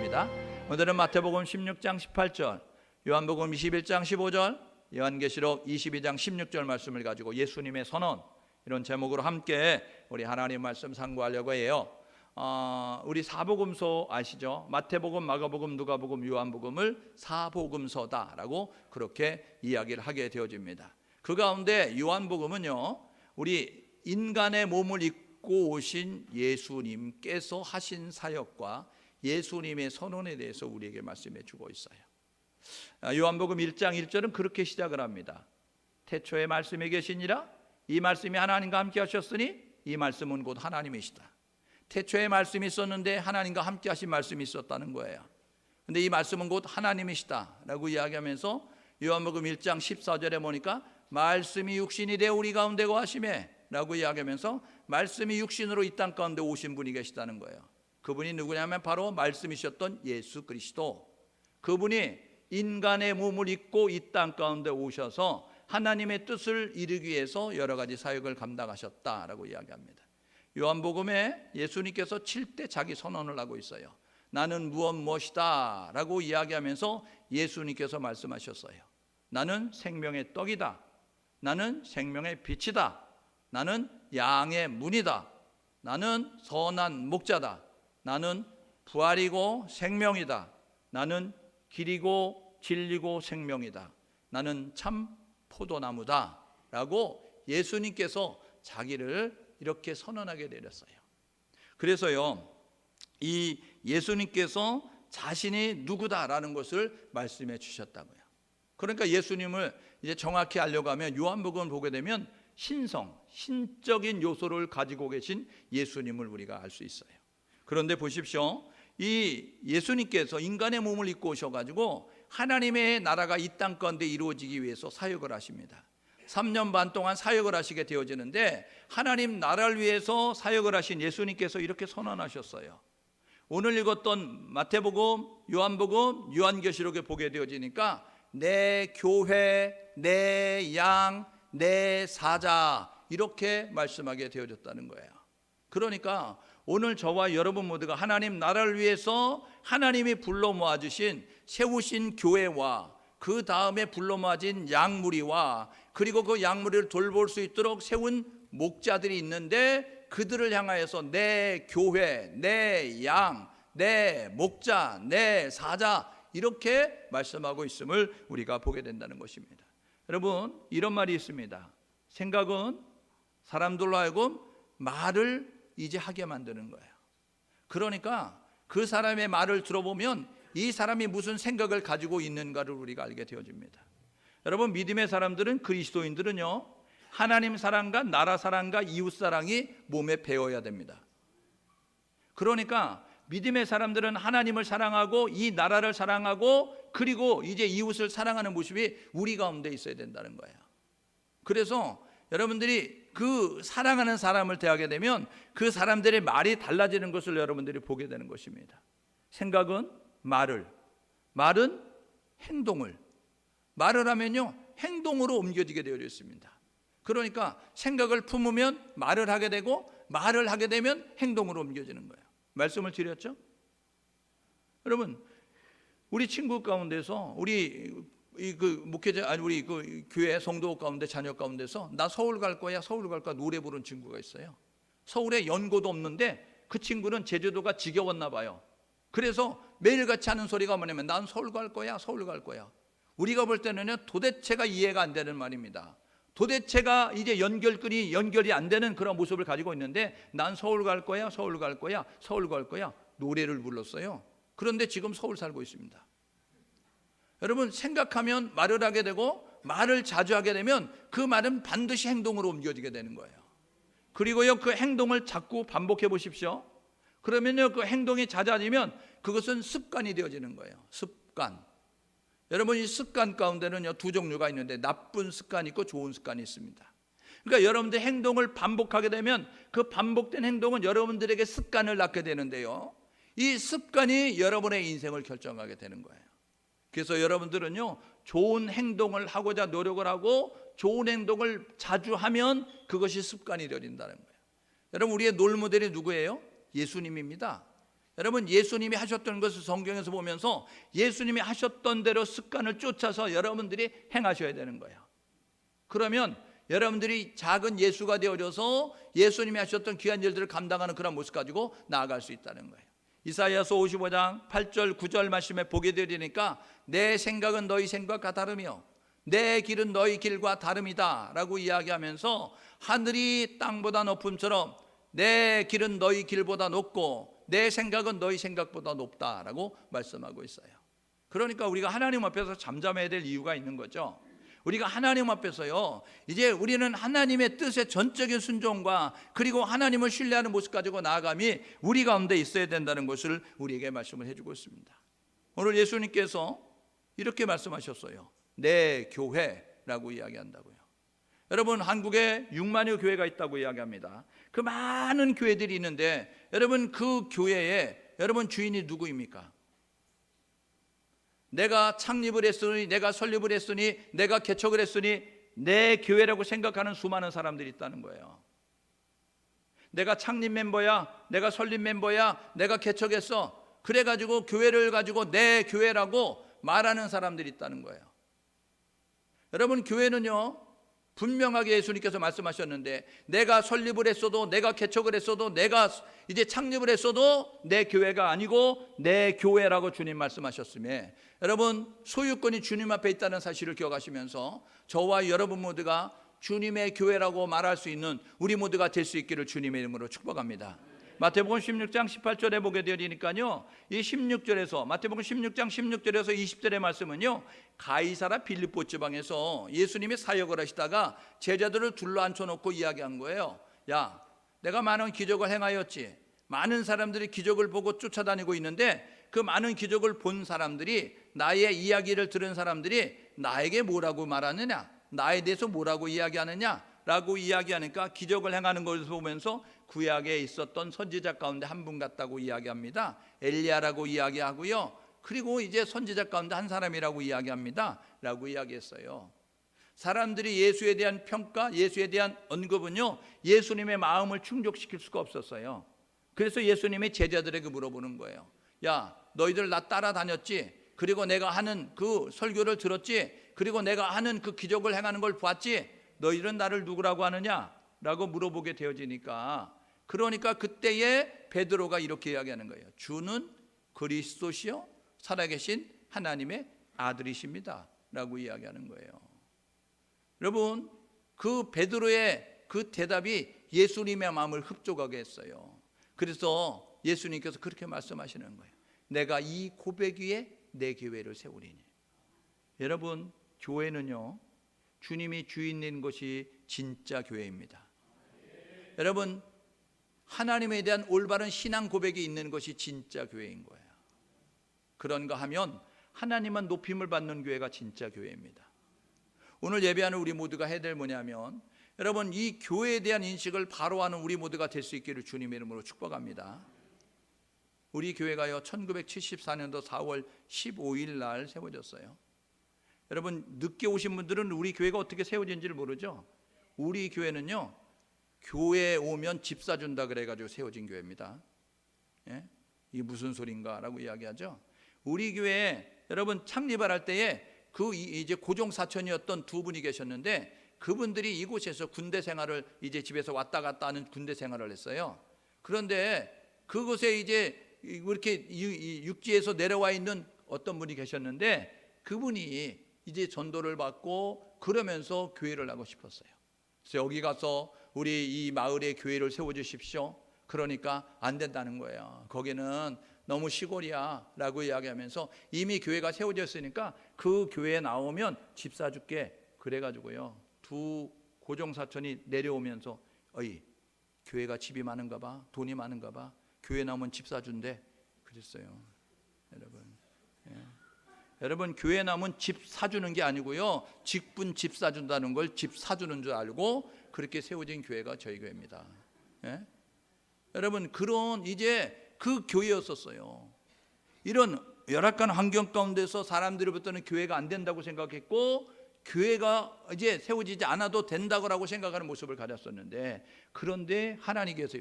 하겠습니다. 오늘은 마태복음 16장 18절, 요한복음 21장 15절, 요한계시록 22장 16절 말씀을 가지고 예수님의 선언, 이런 제목으로 함께 우리 하나님 말씀 상고하려고 해요. 우리 사복음서 아시죠? 마태복음, 마가복음, 누가복음, 요한복음을 사복음서다라고 그렇게 이야기를 하게 되어집니다. 그 가운데 요한복음은요, 우리 인간의 몸을 입고 오신 예수님께서 하신 사역과 예수님의 선언에 대해서 우리에게 말씀해 주고 있어요. 요한복음 1장 1절은 그렇게 시작을 합니다. 태초에 말씀이 계시니라, 이 말씀이 하나님과 함께 하셨으니 이 말씀은 곧 하나님이시다. 태초에 말씀이 있었는데 하나님과 함께 하신 말씀이 있었다는 거예요. 근데 이 말씀은 곧 하나님이시다 라고 이야기하면서 요한복음 1장 14절에 보니까 말씀이 육신이 되어 우리 가운데 거하시매 라고 이야기하면서 말씀이 육신으로 이 땅 가운데 오신 분이 계시다는 거예요. 그분이 누구냐면 바로 말씀이셨던 예수 그리스도, 그분이 인간의 몸을 입고 이 땅 가운데 오셔서 하나님의 뜻을 이루기 위해서 여러 가지 사역을 감당하셨다라고 이야기합니다. 요한복음에 예수님께서 7대 자기 선언을 하고 있어요. 나는 무엇이다 라고 이야기하면서 예수님께서 말씀하셨어요. 나는 생명의 떡이다. 나는 생명의 빛이다. 나는 양의 문이다. 나는 선한 목자다. 나는 부활이고 생명이다. 나는 길이고 진리고 생명이다. 나는 참 포도나무다 라고 예수님께서 자기를 이렇게 선언하게 되었어요. 그래서요, 이 예수님께서 자신이 누구다라는 것을 말씀해 주셨다고요. 그러니까 예수님을 이제 정확히 알려고 하면 요한복음을 보게 되면 신적인 요소를 가지고 계신 예수님을 우리가 알 수 있어요. 그런데 보십시오, 이 예수님께서 인간의 몸을 입고 오셔가지고 하나님의 나라가 이 땅 가운데 이루어지기 위해서 사역을 하십니다. 3년 반 동안 사역을 하시게 되어지는데 하나님 나라를 위해서 사역을 하신 예수님께서 이렇게 선언하셨어요. 오늘 읽었던 마태복음, 요한복음, 요한계시록에 보게 되어지니까 내 교회, 내 양, 내 사자, 이렇게 말씀하게 되어졌다는 거예요. 그러니까 오늘 저와 여러분 모두가 하나님 나라를 위해서 하나님이 불러 모아주신 세우신 교회와 그 다음에 불러 모아진 양무리와 그리고 그 양무리를 돌볼 수 있도록 세운 목자들이 있는데 그들을 향하여서 내 교회, 내 양, 내 목자, 내 사자, 이렇게 말씀하고 있음을 우리가 보게 된다는 것입니다. 여러분, 이런 말이 있습니다. 생각은 사람들로 하여금 말을 이제 하게 만드는 거예요. 그러니까 그 사람의 말을 들어보면 이 사람이 무슨 생각을 가지고 있는가를 우리가 알게 되어집니다. 여러분, 믿음의 사람들은, 그리스도인들은요, 하나님 사랑과 나라 사랑과 이웃 사랑이 몸에 배어야 됩니다. 그러니까 믿음의 사람들은 하나님을 사랑하고 이 나라를 사랑하고 그리고 이제 이웃을 사랑하는 모습이 우리 가운데 있어야 된다는 거예요. 그래서 여러분들이 그 사랑하는 사람을 대하게 되면 그 사람들의 말이 달라지는 것을 여러분들이 보게 되는 것입니다. 생각은 말을, 말은 행동을, 말을 하면요 행동으로 옮겨지게 되어 있습니다. 그러니까 생각을 품으면 말을 하게 되고 말을 하게 되면 행동으로 옮겨지는 거예요. 말씀을 드렸죠? 여러분, 우리 친구 가운데서 우리 목회자, 아니 우리 그 교회 성도 가운데 자녀 가운데서 나 서울 갈 거야, 서울 갈 거야 노래 부르는 친구가 있어요. 서울에 연고도 없는데 그 친구는 제주도가 지겨웠나 봐요. 그래서 매일같이 하는 소리가 뭐냐면 난 서울 갈 거야, 서울 갈 거야. 우리가 볼 때는요 도대체가 이해가 안 되는 말입니다. 도대체가 이제 연결이 안 되는 그런 모습을 가지고 있는데 난 서울 갈 거야, 서울 갈 거야, 서울 갈 거야 노래를 불렀어요. 그런데 지금 서울 살고 있습니다. 여러분, 생각하면 말을 하게 되고 말을 자주 하게 되면 그 말은 반드시 행동으로 옮겨지게 되는 거예요. 그리고요 그 행동을 자꾸 반복해 보십시오. 그러면요 그 행동이 잦아지면 그것은 습관이 되어지는 거예요. 습관. 여러분, 이 습관 가운데는요 두 종류가 있는데 나쁜 습관이 있고 좋은 습관이 있습니다. 그러니까 여러분들 행동을 반복하게 되면 그 반복된 행동은 여러분들에게 습관을 낳게 되는데요, 이 습관이 여러분의 인생을 결정하게 되는 거예요. 그래서 여러분들은요 좋은 행동을 하고자 노력을 하고 좋은 행동을 자주 하면 그것이 습관이 되어진다는 거예요. 여러분, 우리의 롤모델이 누구예요? 예수님입니다. 여러분, 예수님이 하셨던 것을 성경에서 보면서 예수님이 하셨던 대로 습관을 쫓아서 여러분들이 행하셔야 되는 거예요. 그러면 여러분들이 작은 예수가 되어져서 예수님이 하셨던 귀한 일들을 감당하는 그런 모습 가지고 나아갈 수 있다는 거예요. 이사야서 55장 8절 9절 말씀에 보게 되니까 내 생각은 너희 생각과 다르며 내 길은 너희 길과 다름이다 라고 이야기하면서 하늘이 땅보다 높음처럼 내 길은 너희 길보다 높고 내 생각은 너희 생각보다 높다라고 말씀하고 있어요. 그러니까 우리가 하나님 앞에서 잠잠해야 될 이유가 있는 거죠. 우리가 하나님 앞에서요, 이제 우리는 하나님의 뜻에 전적인 순종과 그리고 하나님을 신뢰하는 모습 가지고 나아감이 우리 가운데 있어야 된다는 것을 우리에게 말씀을 해주고 있습니다. 오늘 예수님께서 이렇게 말씀하셨어요. 내 교회라고 이야기한다고요. 여러분, 한국에 6만여 교회가 있다고 이야기합니다. 그 많은 교회들이 있는데 여러분, 그 교회에 여러분 주인이 누구입니까? 내가 창립을 했으니, 내가 설립을 했으니, 내가 개척을 했으니 내 교회라고 생각하는 수많은 사람들이 있다는 거예요. 내가 창립 멤버야, 내가 설립 멤버야, 내가 개척했어, 그래가지고 교회를 가지고 내 교회라고 말하는 사람들이 있다는 거예요. 여러분, 교회는요, 분명하게 예수님께서 말씀하셨는데 내가 설립을 했어도, 내가 개척을 했어도, 내가 이제 창립을 했어도 내 교회가 아니고 내 교회라고 주님 말씀하셨음에, 여러분, 소유권이 주님 앞에 있다는 사실을 기억하시면서 저와 여러분 모두가 주님의 교회라고 말할 수 있는 우리 모두가 될 수 있기를 주님의 이름으로 축복합니다. 마태복음 16장 18절에 보게 되니까요, 이 16절에서 마태복음 16장 16절에서 20절의 말씀은요, 가이사라 빌립보 지방에서 예수님이 사역을 하시다가 제자들을 둘러 앉혀놓고 이야기한 거예요. 야, 내가 많은 기적을 행하였지. 많은 사람들이 기적을 보고 쫓아다니고 있는데 그 많은 기적을 본 사람들이, 나의 이야기를 들은 사람들이 나에게 뭐라고 말하느냐, 나에 대해서 뭐라고 이야기하느냐 라고 이야기하니까 기적을 행하는 것을 보면서 구약에 있었던 선지자 가운데 한 분 같다고 이야기합니다. 엘리야라고 이야기하고요, 그리고 이제 선지자 가운데 한 사람이라고 이야기합니다 라고 이야기했어요. 사람들이 예수에 대한 평가, 예수에 대한 언급은요, 예수님의 마음을 충족시킬 수가 없었어요. 그래서 예수님이 제자들에게 물어보는 거예요. 야, 너희들 나 따라다녔지? 그리고 내가 하는 그 설교를 들었지? 그리고 내가 하는 그 기적을 행하는 걸 봤지? 너희들은 나를 누구라고 하느냐? 라고 물어보게 되어지니까, 그러니까 그때에 베드로가 이렇게 이야기하는 거예요. 주는 그리스도시요 살아계신 하나님의 아들이십니다 라고 이야기하는 거예요. 여러분, 그 베드로의 그 대답이 예수님의 마음을 흡족하게 했어요. 그래서 예수님께서 그렇게 말씀하시는 거예요. 내가 이 고백 위에 내 교회를 세우리니. 여러분, 교회는요, 주님이 주인인 것이 진짜 교회입니다. 여러분, 하나님에 대한 올바른 신앙 고백이 있는 것이 진짜 교회인 거예요. 그런가 하면 하나님만 높임을 받는 교회가 진짜 교회입니다. 오늘 예배하는 우리 모두가 해야 될 뭐냐면, 여러분, 이 교회에 대한 인식을 바로 하는 우리 모두가 될 수 있기를 주님의 이름으로 축복합니다. 우리 교회가요, 1974년도 4월 15일 날 세워졌어요. 여러분, 늦게 오신 분들은 우리 교회가 어떻게 세워진지를 모르죠. 우리 교회는요, 교회에 오면 집 사준다 그래가지고 세워진 교회입니다. 예? 이게 무슨 소린가 라고 이야기하죠. 우리 교회에 여러분 창립을 할 때에 그 이제 고종 사촌이었던 두 분이 계셨는데, 그분들이 이곳에서 군대 생활을, 이제 집에서 왔다 갔다 하는 군대 생활을 했어요. 그런데 그곳에 이제 이렇게 육지에서 내려와 있는 어떤 분이 계셨는데, 그분이 이제 전도를 받고 그러면서 교회를 하고 싶었어요. 그래서 여기 가서 우리 이 마을에 교회를 세워주십시오. 그러니까 안 된다는 거예요. 거기는 너무 시골이야 라고 이야기하면서, 이미 교회가 세워졌으니까 그 교회에 나오면 집 사줄게 그래가지고요, 두 고종사촌이 내려오면서 어이, 교회가 집이 많은가 봐, 돈이 많은가 봐, 교회 나오면 집 사준대 그랬어요. 여러분, 예. 여러분, 교회 나오면 집 사주는 게 아니고요, 직분 집 사준다는 걸 집 사주는 줄 알고 그렇게 세워진 교회가 저희 교회입니다. 예? 여러분, 그런 이제 그 교회였었어요. 이런 열악한 환경 가운데서 사람들로부터는 교회가 안 된다고 생각했고, 교회가 이제 세워지지 않아도 된다고 생각하는 모습을 가졌었는데, 그런데 하나님께서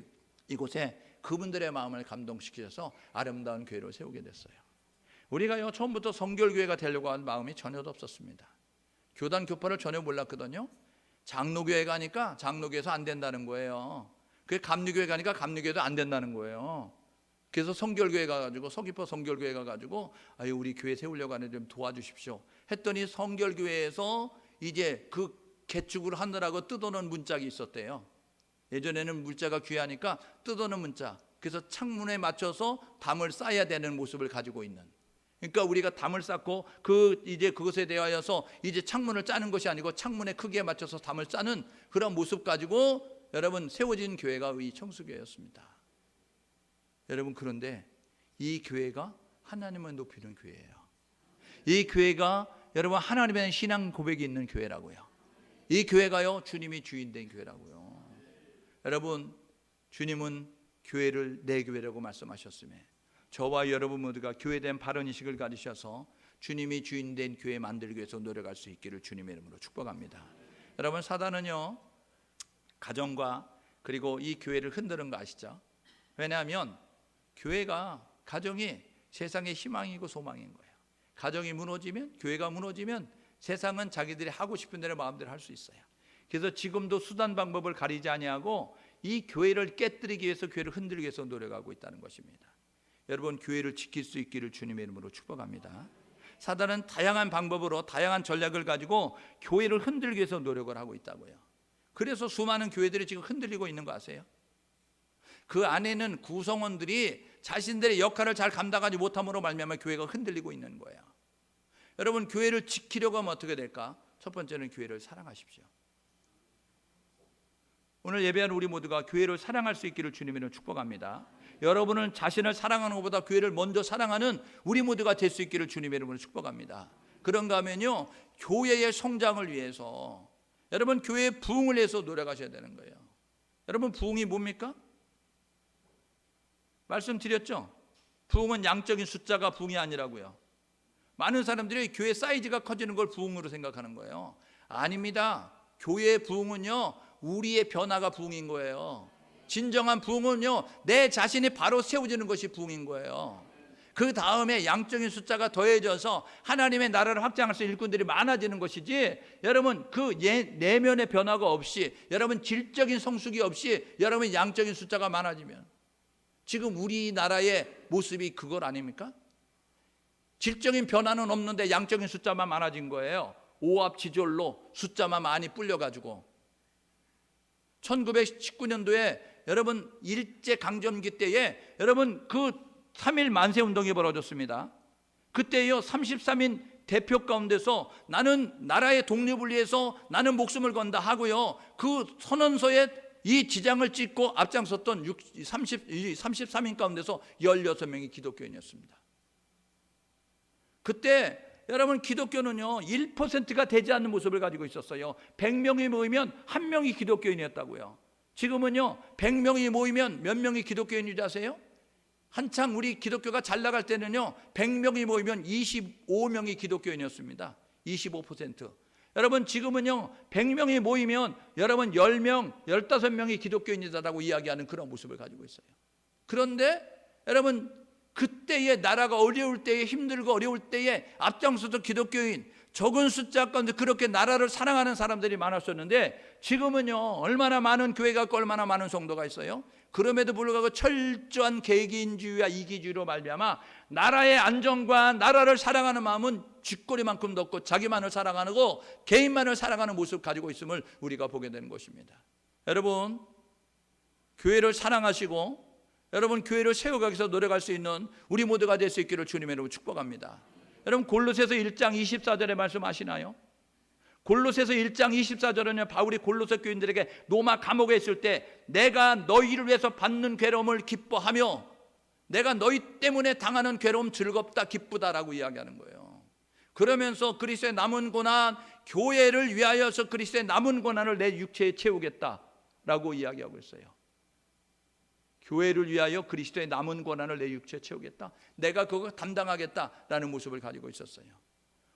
이곳에 그분들의 마음을 감동시키셔서 아름다운 교회로 세우게 됐어요. 우리가요 처음부터 성결교회가 되려고 한 마음이 전혀 없었습니다. 교단 교파를 전혀 몰랐거든요. 장로교회 가니까 장로교회에서 안 된다는 거예요. 그게 감리교회 가니까 감리교회도 안 된다는 거예요. 그래서 성결교회 가가지고 서귀포 성결교회 가가지고 아유 우리 교회 세우려고 하는데 좀 도와주십시오 했더니 성결교회에서 이제 그 개축을 하느라고 뜯어놓은 문짝이 있었대요. 예전에는 물자가 귀하니까 뜯어놓은 문자, 그래서 창문에 맞춰서 담을 쌓아야 되는 모습을 가지고 있는, 그러니까 우리가 담을 쌓고 이제 그것에 대하여서 이제 창문을 짜는 것이 아니고 창문의 크기에 맞춰서 담을 짜는 그런 모습 가지고 여러분 세워진 교회가 이 청수교회였습니다. 여러분 그런데 이 교회가 하나님을 높이는 교회예요. 이 교회가 여러분 하나님에 대한 신앙 고백이 있는 교회라고요. 이 교회가요 주님이 주인 된 교회라고요. 여러분 주님은 교회를 내 교회라고 말씀하셨음에 저와 여러분 모두가 교회에 대한 바른 인식을 가지셔서 주님이 주인 된 교회 만들기 위해서 노력할 수 있기를 주님의 이름으로 축복합니다. 여러분 사단은요 가정과 그리고 이 교회를 흔드는 거 아시죠? 왜냐하면 교회가 가정이 세상의 희망이고 소망인 거예요. 가정이 무너지면 교회가 무너지면 세상은 자기들이 하고 싶은 대로 마음대로 할 수 있어요. 그래서 지금도 수단 방법을 가리지 아니하고 이 교회를 깨뜨리기 위해서 교회를 흔들기 위해서 노력하고 있다는 것입니다. 여러분 교회를 지킬 수 있기를 주님의 이름으로 축복합니다. 사단은 다양한 방법으로 다양한 전략을 가지고 교회를 흔들기 위해서 노력을 하고 있다고요. 그래서 수많은 교회들이 지금 흔들리고 있는 거 아세요? 그 안에는 구성원들이 자신들의 역할을 잘 감당하지 못함으로 말미암아 교회가 흔들리고 있는 거예요. 여러분 교회를 지키려고 하면 어떻게 될까? 첫 번째는 교회를 사랑하십시오. 오늘 예배하는 우리 모두가 교회를 사랑할 수 있기를 주님으로 축복합니다. 여러분은 자신을 사랑하는 것보다 교회를 먼저 사랑하는 우리 모두가 될 수 있기를 주님의 이름으로 축복합니다. 그런가 하면요 교회의 성장을 위해서 여러분 교회의 부흥을 위해서 노력하셔야 되는 거예요. 여러분 부흥이 뭡니까? 말씀드렸죠? 부흥은 양적인 숫자가 부흥이 아니라고요. 많은 사람들이 교회 사이즈가 커지는 걸 부흥으로 생각하는 거예요. 아닙니다. 교회의 부흥은요 우리의 변화가 부흥인 거예요. 진정한 부흥은요 내 자신이 바로 세워지는 것이 부흥인 거예요. 그 다음에 양적인 숫자가 더해져서 하나님의 나라를 확장할 수 있는 일꾼들이 많아지는 것이지, 여러분 그 내면의 변화가 없이, 여러분 질적인 성숙이 없이 여러분 양적인 숫자가 많아지면, 지금 우리나라의 모습이 그걸 아닙니까? 질적인 변화는 없는데 양적인 숫자만 많아진 거예요. 오합지졸로 숫자만 많이 불려가지고. 1919년도에 여러분 일제강점기 때에 여러분 그 3.1 만세운동이 벌어졌습니다. 그때요 33인 대표 가운데서 나는 나라의 독립을 위해서 나는 목숨을 건다 하고요 그 선언서에 이 지장을 찍고 앞장섰던 33인 가운데서 16명이 기독교인이었습니다. 그때 여러분 기독교는요 1%가 되지 않는 모습을 가지고 있었어요. 100명이 모이면 1명이 기독교인이었다고요. 지금은요 100명이 모이면 몇 명이 기독교인인지 아세요? 한창 우리 기독교가 잘 나갈 때는요 100명이 모이면 25명이 기독교인이었습니다. 25%. 여러분 지금은요 100명이 모이면 여러분 10명, 15명이 기독교인이다라고 이야기하는 그런 모습을 가지고 있어요. 그런데 여러분 그때의 나라가 어려울 때에, 힘들고 어려울 때에 앞장서서 기독교인 적은 숫자 가운데 그렇게 나라를 사랑하는 사람들이 많았었는데, 지금은요 얼마나 많은 교회가 있고 얼마나 많은 성도가 있어요. 그럼에도 불구하고 철저한 개인주의와 이기주의로 말미암아 나라의 안정과 나라를 사랑하는 마음은 쥐꼬리만큼도 없고 자기만을 사랑하고 개인만을 사랑하는 모습을 가지고 있음을 우리가 보게 되는 것입니다. 여러분 교회를 사랑하시고 여러분 교회를 세워가기 위해서 노력할 수 있는 우리 모두가 될 수 있기를 주님의 이름으로 축복합니다. 여러분 골로새서 1장 24절의 말씀 아시나요? 골로새서 1장 24절은요 바울이 골로새 교인들에게 로마 감옥에 있을 때 내가 너희를 위해서 받는 괴로움을 기뻐하며 내가 너희 때문에 당하는 괴로움 즐겁다 기쁘다라고 이야기하는 거예요. 그러면서 그리스도의 남은 고난, 교회를 위하여서 그리스도의 남은 고난을 내 육체에 채우겠다라고 이야기하고 있어요. 교회를 위하여 그리스도의 남은 고난을 내 육체에 채우겠다, 내가 그거 담당하겠다라는 모습을 가지고 있었어요.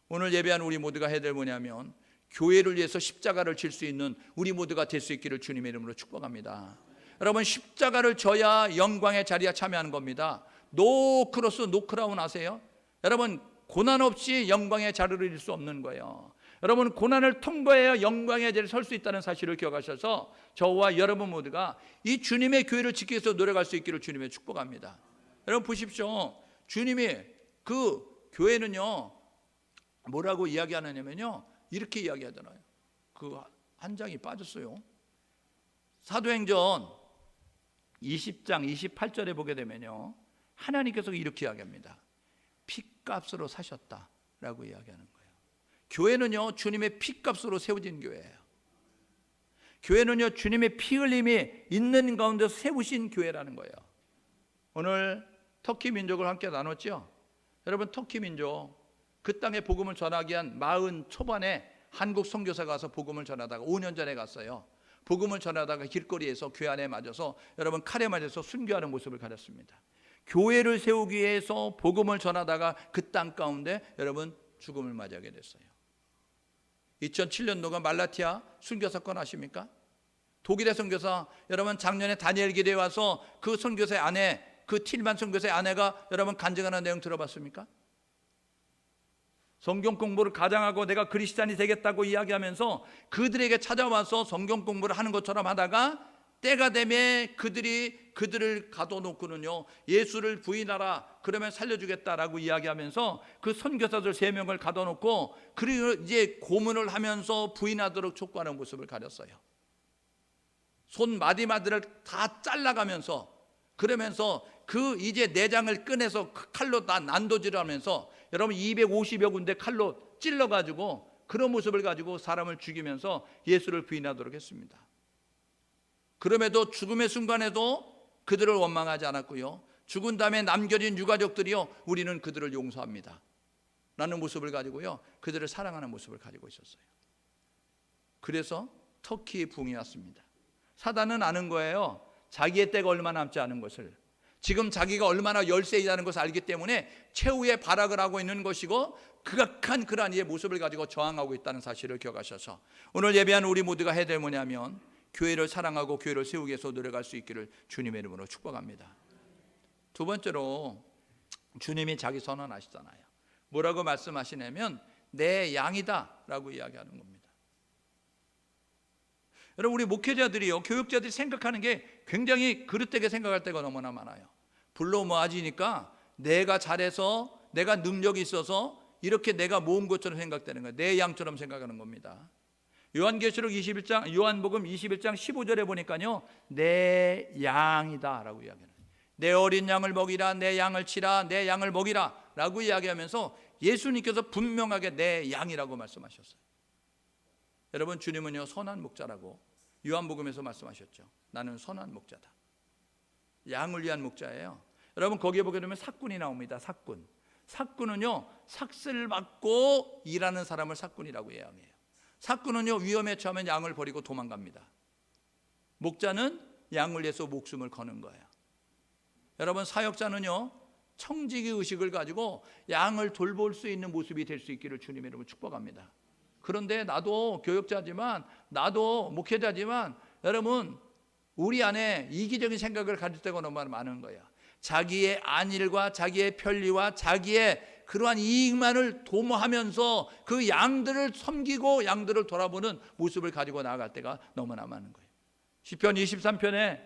오늘 예배하는 우리 모두가 해야 될 뭐냐면 교회를 위해서 십자가를 질 수 있는 우리 모두가 될 수 있기를 주님의 이름으로 축복합니다. 여러분 십자가를 져야 영광의 자리에 참여하는 겁니다. 노 크로스 노 크라운 아세요? 여러분 고난 없이 영광의 자리를 이룰 수 없는 거예요. 여러분 고난을 통과해야 영광의 자리에 설 수 있다는 사실을 기억하셔서 저와 여러분 모두가 이 주님의 교회를 지키기 위해서 노력할 수 있기를 주님의 축복합니다. 여러분 보십시오. 주님이 그 교회는요 뭐라고 이야기하느냐면요 이렇게 이야기하잖아요. 그 한 장이 빠졌어요. 사도행전 20장 28절에 보게 되면요 하나님께서 이렇게 이야기합니다. 핏값으로 사셨다라고 이야기하는 거예요. 교회는요 주님의 핏값으로 세워진 교회예요. 교회는요 주님의 피 흘림이 있는 가운데서 세우신 교회라는 거예요. 오늘 터키 민족을 함께 나눴죠. 여러분 터키 민족 그 땅에 복음을 전하기 위한 40 초반에 한국 선교사가 가서 복음을 전하다가 5년 전에 갔어요. 복음을 전하다가 길거리에서 교회 안에 맞아서 여러분 칼에 맞아서 순교하는 모습을 가졌습니다. 교회를 세우기 위해서 복음을 전하다가 그 땅 가운데 여러분 죽음을 맞이하게 됐어요. 2007년도가 말라티아 순교 사건 아십니까? 독일의 선교사 여러분 작년에 다니엘 기대에 와서 그 선교사의 아내 그 틸만 선교사의 아내가 여러분 간증하는 내용 들어봤습니까? 성경 공부를 가장하고 내가 그리스도인이 되겠다고 이야기하면서 그들에게 찾아와서 성경 공부를 하는 것처럼 하다가 때가 되면 그들을 가둬놓고는요 예수를 부인하라 그러면 살려주겠다라고 이야기하면서 그 선교사들 3명을 가둬놓고 그리고 이제 고문을 하면서 부인하도록 촉구하는 모습을 가렸어요. 손 마디마디를 다 잘라가면서 그러면서 그 이제 내장을 꺼내서 칼로 다 난도질을 하면서 여러분 250여 군데 칼로 찔러가지고 그런 모습을 가지고 사람을 죽이면서 예수를 부인하도록 했습니다. 그럼에도 죽음의 순간에도 그들을 원망하지 않았고요. 죽은 다음에 남겨진 유가족들이요 우리는 그들을 용서합니다 라는 모습을 가지고요 그들을 사랑하는 모습을 가지고 있었어요. 그래서 터키의 부흥이 왔습니다. 사단은 아는 거예요. 자기의 때가 얼마 남지 않은 것을, 지금 자기가 얼마나 열세이라는 것을 알기 때문에 최후의 발악을 하고 있는 것이고 극악한 그러한 이의 모습을 가지고 저항하고 있다는 사실을 기억하셔서 오늘 예배한 우리 모두가 해야 될 뭐냐면 교회를 사랑하고 교회를 세우기 위해서 노력할 수 있기를 주님의 이름으로 축복합니다. 두 번째로 주님이 자기 선언하시잖아요. 뭐라고 말씀하시냐면 내 양이다 라고 이야기하는 겁니다. 여러분 우리 목회자들이요 교육자들이 생각하는 게 굉장히 그릇되게 생각할 때가 너무나 많아요. 불러 모아지니까 내가 잘해서 내가 능력이 있어서 이렇게 내가 모은 것처럼 생각되는 거예요. 내 양처럼 생각하는 겁니다. 요한계시록 21장 요한복음 21장 15절에 보니까요 내 양이다 라고 이야기해요. 내 어린 양을 먹이라, 내 양을 치라, 내 양을 먹이라 라고 이야기하면서 예수님께서 분명하게 내 양이라고 말씀하셨어요. 여러분 주님은요 선한 목자라고 요한복음에서 말씀하셨죠. 나는 선한 목자다. 양을 위한 목자예요. 여러분 거기에 보게 되면 삭군이 나옵니다. 삭군은요 삭슬 받고 일하는 사람을 삭군이라고 이야기해요. 삭군은요 위험에 처하면 양을 버리고 도망갑니다. 목자는 양을 위해서 목숨을 거는 거예요. 여러분 사역자는요 청지기 의식을 가지고 양을 돌볼 수 있는 모습이 될 수 있기를 주님의 이름으로 축복합니다. 그런데 나도 교역자지만 나도 목회자지만 여러분 우리 안에 이기적인 생각을 가질 때가 너무 많은 거예요. 자기의 안일과 자기의 편리와 자기의 그러한 이익만을 도모하면서 그 양들을 섬기고 양들을 돌아보는 모습을 가지고 나아갈 때가 너무나 많은 거예요. 시편 23편에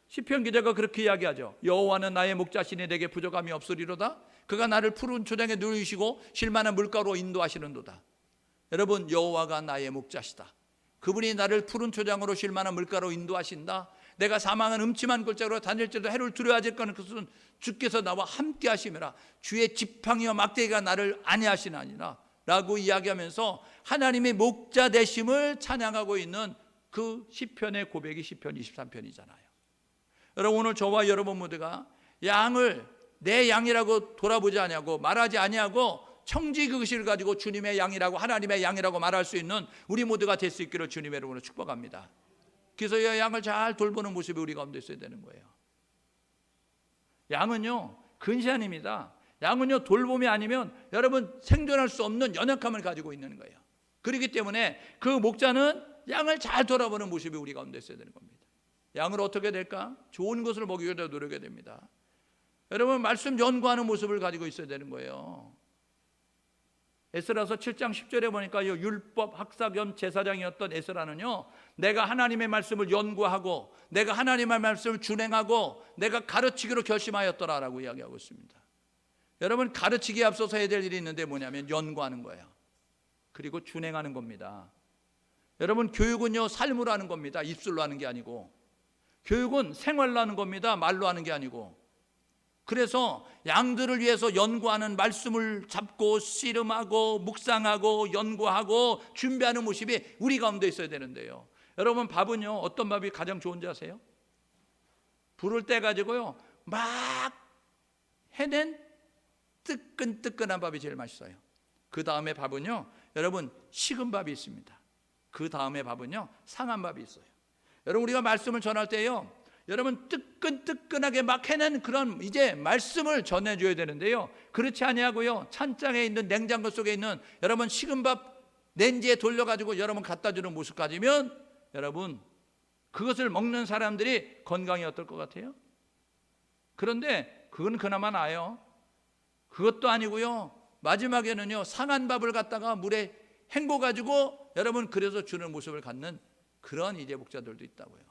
시편 기자가 그렇게 이야기하죠. 여호와는 나의 목자시니 내게 부족함이 없으리로다. 그가 나를 푸른 초장에 누이시고 쉴만한 물가로 인도하시는도다. 여러분 여호와가 나의 목자시다. 그분이 나를 푸른 초장으로 쉴만한 물가로 인도하신다. 내가 사망한 음침한 골짜기로 다닐지라도 해를 두려워하지 않을 것은 주께서 나와 함께 하심이라. 주의 지팡이와 막대기가 나를 안위하시나니라 라고 이야기하면서 하나님의 목자 되심을 찬양하고 있는 그 시편의 고백이 시편 23편이잖아요. 여러분 오늘 저와 여러분 모두가 양을 내 양이라고 돌아보지 아니하고 말하지 아니하고 청지 그것을 가지고 주님의 양이라고 하나님의 양이라고 말할 수 있는 우리 모두가 될 수 있기를 주님의 이름으로 축복합니다. 그래서 이 양을 잘 돌보는 모습이 우리 가운데 있어야 되는 거예요. 양은요 근시안입니다. 양은요 돌봄이 아니면 여러분 생존할 수 없는 연약함을 가지고 있는 거예요. 그렇기 때문에 그 목자는 양을 잘 돌아보는 모습이 우리 가운데 있어야 되는 겁니다. 양을 어떻게 될까? 좋은 것을 먹이려 노력해야 됩니다. 여러분, 말씀 연구하는 모습을 가지고 있어야 되는 거예요. 에스라서 7장 10절에 보니까 율법 학사 겸 제사장이었던 에스라는요, 내가 하나님의 말씀을 연구하고 내가 하나님의 말씀을 준행하고 내가 가르치기로 결심하였더라라고 이야기하고 있습니다. 여러분, 가르치기에 앞서서 해야 될 일이 있는데 뭐냐면 연구하는 거예요. 그리고 준행하는 겁니다. 여러분, 교육은요 삶으로 하는 겁니다. 입술로 하는 게 아니고. 교육은 생활로 하는 겁니다. 말로 하는 게 아니고. 그래서 양들을 위해서 연구하는, 말씀을 잡고 씨름하고 묵상하고 연구하고 준비하는 모습이 우리 가운데 있어야 되는데요. 여러분, 밥은요 어떤 밥이 가장 좋은지 아세요? 불을 떼 가지고요 막 해낸 뜨끈뜨끈한 밥이 제일 맛있어요. 그 다음에 밥은요 여러분 식은 밥이 있습니다. 그 다음에 밥은요 상한 밥이 있어요. 여러분, 우리가 말씀을 전할 때요, 여러분 뜨끈뜨끈하게 막 해낸 그런 이제 말씀을 전해줘야 되는데요, 그렇지 아니하고요 찬장에 있는 냉장고 속에 있는 여러분 식은 밥 렌지에 돌려가지고 여러분 갖다 주는 모습 가지면 여러분 그것을 먹는 사람들이 건강이 어떨 것 같아요? 그런데 그건 그나마 나아요. 그것도 아니고요, 마지막에는요 상한 밥을 갖다가 물에 헹궈 가지고 여러분 그래서 주는 모습을 갖는 그런 이제 목자들도 있다고요.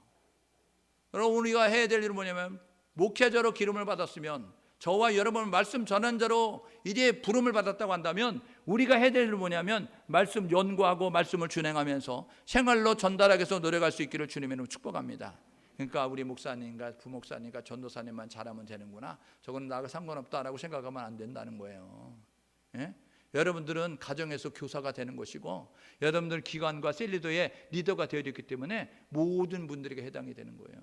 여러분, 우리가 해야 될 일은 뭐냐면 목회자로 기름을 받았으면, 저와 여러분 말씀 전환자로 이제 부름을 받았다고 한다면 우리가 해야 될 일은 뭐냐면 말씀 연구하고 말씀을 준행하면서 생활로 전달하기 위해서 노력할 수 있기를 주님의 이름으로 축복합니다. 그러니까 우리 목사님과 부목사님과 전도사님만 잘하면 되는구나, 저건 나하고 상관없다라고 생각하면 안 된다는 거예요. 예? 여러분들은 가정에서 교사가 되는 것이고 여러분들 기관과 셀리도의 리더가 되어 있기 때문에 모든 분들에게 해당이 되는 거예요.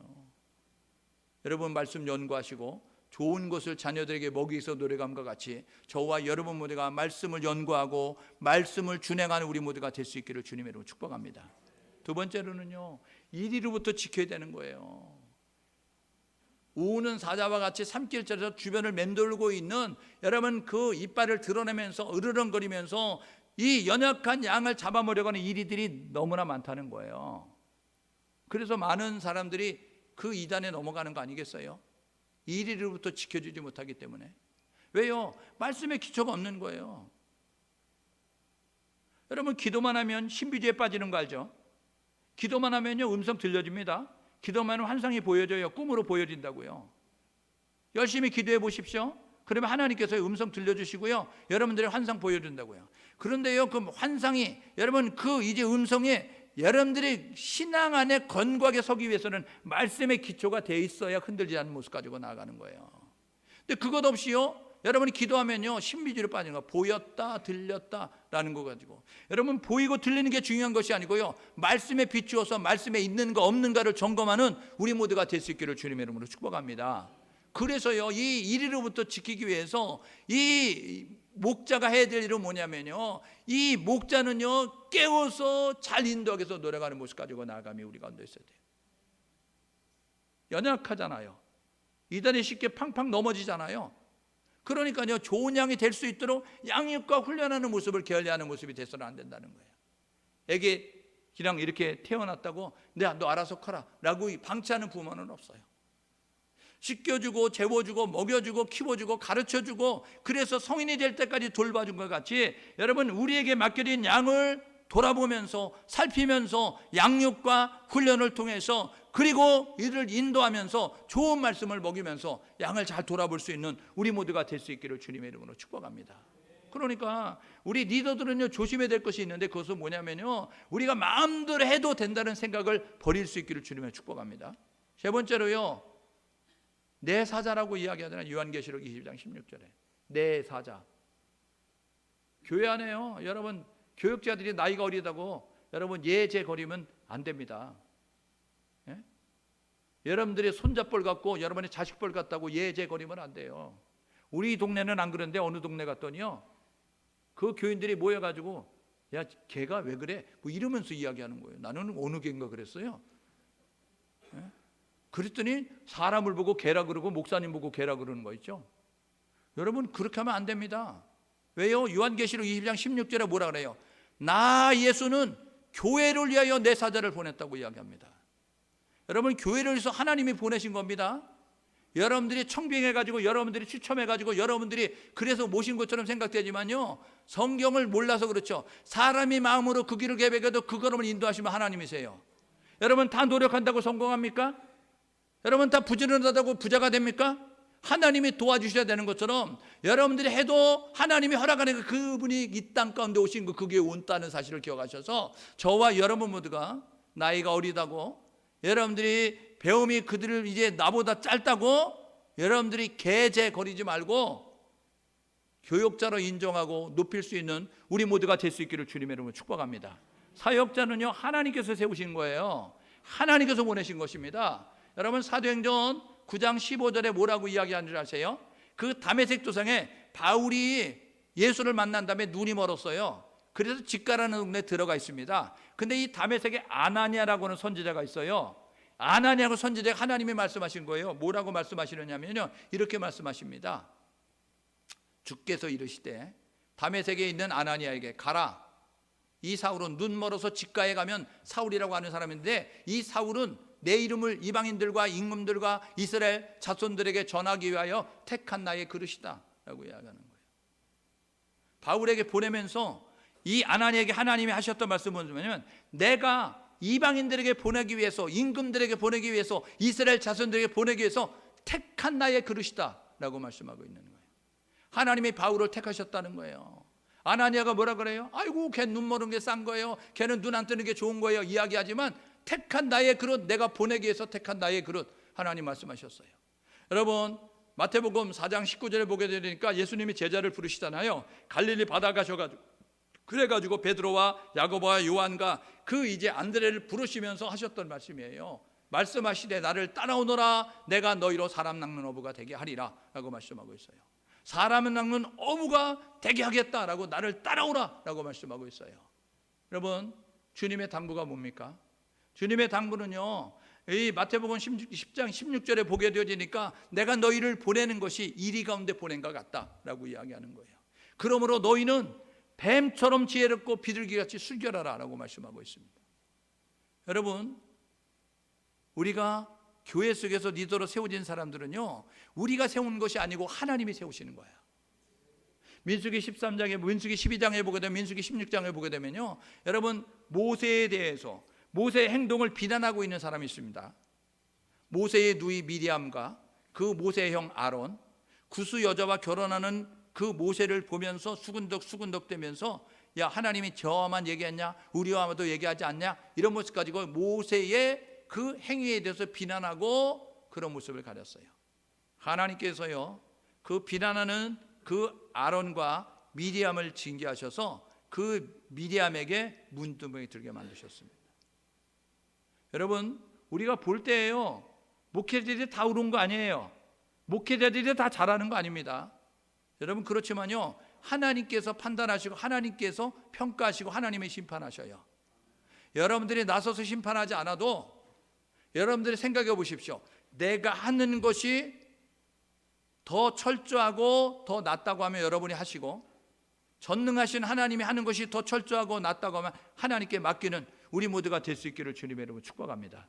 여러분, 말씀 연구하시고 좋은 것을 자녀들에게 먹이기 위해서 노력함과 같이 저와 여러분 모두가 말씀을 연구하고 말씀을 준행하는 우리 모두가 될 수 있기를 주님의 이름으로 축복합니다. 두 번째로는요, 이리로부터 지켜야 되는 거예요. 우는 사자와 같이 산길자리에서 주변을 맴돌고 있는 여러분 그 이빨을 드러내면서 으르렁거리면서 이 연약한 양을 잡아먹으려고 하는 이리들이 너무나 많다는 거예요. 그래서 많은 사람들이 그 이단에 넘어가는 거 아니겠어요? 이리로부터 지켜주지 못하기 때문에. 왜요? 말씀에 기초가 없는 거예요. 여러분, 기도만 하면 신비주의에 빠지는 거 알죠? 기도만 하면요 음성 들려집니다. 기도만 하면 환상이 보여져요. 꿈으로 보여진다고요. 열심히 기도해 보십시오. 그러면 하나님께서 음성 들려주시고요, 여러분들의 환상 보여준다고요. 그런데요, 그 환상이 여러분 그 이제 음성이 여러분들이 신앙 안에 건강하게 서기 위해서는 말씀의 기초가 돼 있어야 흔들리지 않는 모습 가지고 나아가는 거예요. 근데 그것 없이요, 여러분이 기도하면요 신비주의로 빠지는 거예요. 보였다 들렸다라는 거 가지고. 여러분, 보이고 들리는 게 중요한 것이 아니고요, 말씀에 비추어서 말씀에 있는가 없는가를 점검하는 우리 모두가 될 수 있기를 주님의 이름으로 축복합니다. 그래서요, 이 이리로부터 지키기 위해서 이 목자가 해야 될 일은 뭐냐면요, 이 목자는요 깨워서 잘 인도하기 위해서 노력하는 모습 가지고 나아감이 우리 가운데 있어야 돼요. 연약하잖아요. 이단에 쉽게 팡팡 넘어지잖아요. 그러니까요, 좋은 양이 될 수 있도록 양육과 훈련하는 모습을 게을리하는 모습이 돼서는 안 된다는 거예요. 애기 그냥 이렇게 태어났다고 너 알아서 커라 라고 방치하는 부모는 없어요. 씻겨주고 재워주고 먹여주고 키워주고 가르쳐주고, 그래서 성인이 될 때까지 돌봐준 것 같이 여러분 우리에게 맡겨진 양을 돌아보면서 살피면서 양육과 훈련을 통해서, 그리고 이를 인도하면서 좋은 말씀을 먹이면서 양을 잘 돌아볼 수 있는 우리 모두가 될 수 있기를 주님의 이름으로 축복합니다. 그러니까 우리 리더들은요 조심해야 될 것이 있는데, 그것은 뭐냐면요, 우리가 마음대로 해도 된다는 생각을 버릴 수 있기를 주님의 축복합니다. 세 번째로요, 내 사자라고 이야기하잖아요. 요한계시록 20장 16절에 내 사자. 교회 안에요, 여러분 교육자들이 나이가 어리다고 여러분 예제거리면 안 됩니다. 예? 여러분들이 손자뻘 같고 여러분의 자식뻘 같다고 예제거리면 안 돼요. 우리 동네는 안 그런데 어느 동네 갔더니요, 그 교인들이 모여가지고 야 걔가 왜 그래? 뭐 이러면서 이야기하는 거예요. 나는 어느 걔인가 그랬어요. 예? 그랬더니 사람을 보고 개라 그러고 목사님 보고 개라 그러는 거 있죠. 여러분 그렇게 하면 안 됩니다. 왜요? 요한계시록 20장 16절에 뭐라 그래요? 나 예수는 교회를 위하여 내 사자를 보냈다고 이야기합니다. 여러분, 교회를 위해서 하나님이 보내신 겁니다. 여러분들이 청빙해가지고, 여러분들이 추첨해가지고, 여러분들이 그래서 모신 것처럼 생각되지만요, 성경을 몰라서 그렇죠. 사람이 마음으로 그 길을 계획해도 그 걸음을 인도하시면 하나님이세요. 여러분, 다 노력한다고 성공합니까? 여러분, 다 부지런하다고 부자가 됩니까? 하나님이 도와주셔야 되는 것처럼 여러분들이 해도 하나님이 허락하는 그분이 이 땅 가운데 오신 그 교회에 온다는 사실을 기억하셔서 저와 여러분 모두가 나이가 어리다고, 여러분들이 배움이 그들을 이제 나보다 짧다고 여러분들이 개재거리지 말고 교역자로 인정하고 높일 수 있는 우리 모두가 될 수 있기를 주님의 이름으로 축복합니다. 사역자는요, 하나님께서 세우신 거예요. 하나님께서 보내신 것입니다. 여러분, 사도행전 9장 15절에 뭐라고 이야기하는 줄 아세요? 그 다메섹 도상에 바울이 예수를 만난 다음에 눈이 멀었어요. 그래서 직가라는 동네에 들어가 있습니다. 근데 이 다메섹에 아나니아라고 하는 선지자가 있어요. 아나니아고 선지자가 하나님이 말씀하신 거예요. 뭐라고 말씀하시느냐면요, 이렇게 말씀하십니다. 주께서 이르시되 다메섹에 있는 아나니아에게 가라. 이 사울은 눈 멀어서 직가에 가면 사울이라고 하는 사람인데, 이 사울은 내 이름을 이방인들과 임금들과 이스라엘 자손들에게 전하기 위하여 택한 나의 그릇이다 라고 이야기하는 거예요. 바울에게 보내면서 이 아나니아에게 하나님이 하셨던 말씀은 뭐냐면, 내가 이방인들에게 보내기 위해서, 임금들에게 보내기 위해서, 이스라엘 자손들에게 보내기 위해서 택한 나의 그릇이다 라고 말씀하고 있는 거예요. 하나님이 바울을 택하셨다는 거예요. 아나니아가 뭐라 그래요? 아이고, 걔 눈 멀은 게 싼 거예요. 걔는 눈 안 뜨는 게 좋은 거예요. 이야기하지만 택한 나의 그릇, 내가 보내기 위해서 택한 나의 그릇, 하나님 말씀하셨어요. 여러분, 마태복음 4장 19절에 보게 되니까 예수님이 제자를 부르시잖아요. 갈릴리 바다 가셔가지고, 그래가지고 베드로와 야고보와 요한과 그 이제 안드레를 부르시면서 하셨던 말씀이에요. 말씀하시되 나를 따라오너라, 내가 너희로 사람 낚는 어부가 되게 하리라 라고 말씀하고 있어요. 사람을 낚는 어부가 되게 하겠다라고, 나를 따라오라 라고 말씀하고 있어요. 여러분, 주님의 당부가 뭡니까? 주님의 당부는요, 이 마태복음 10장 16절에 보게 되어지니까 내가 너희를 보내는 것이 이리 가운데 보낸 것 같다라고 이야기하는 거예요. 그러므로 너희는 뱀처럼 지혜롭고 비둘기같이 순결하라 라고 말씀하고 있습니다. 여러분, 우리가 교회 속에서 리더로 세워진 사람들은요, 우리가 세운 것이 아니고 하나님이 세우시는 거예요. 민수기 13장에, 민수기 12장에 보게 되면, 민수기 16장에 보게 되면요, 여러분, 모세에 대해서, 모세의 행동을 비난하고 있는 사람이 있습니다. 모세의 누이 미리암과 그 모세의 형 아론, 구스 여자와 결혼하는 그 모세를 보면서 수근덕 대면서, 야, 하나님이 저만 얘기했냐? 우리와도 얘기하지 않냐? 이런 모습 가지고 모세의 그 행위에 대해서 비난하고 그런 모습을 가졌어요. 하나님께서요, 그 비난하는 그 아론과 미리암을 징계하셔서 그 미리암에게 문두병이 들게 만드셨습니다. 여러분, 우리가 볼 때에요, 목회자들이 다 옳은 거 아니에요. 목회자들이 다 잘하는 거 아닙니다. 여러분, 그렇지만요, 하나님께서 판단하시고 하나님께서 평가하시고 하나님이 심판하셔요. 여러분들이 나서서 심판하지 않아도 여러분들이 생각해 보십시오. 내가 하는 것이 더 철저하고 더 낫다고 하면 여러분이 하시고, 전능하신 하나님이 하는 것이 더 철저하고 낫다고 하면 하나님께 맡기는 우리 모두가 될 수 있기를 주님의 이름으로 축복합니다.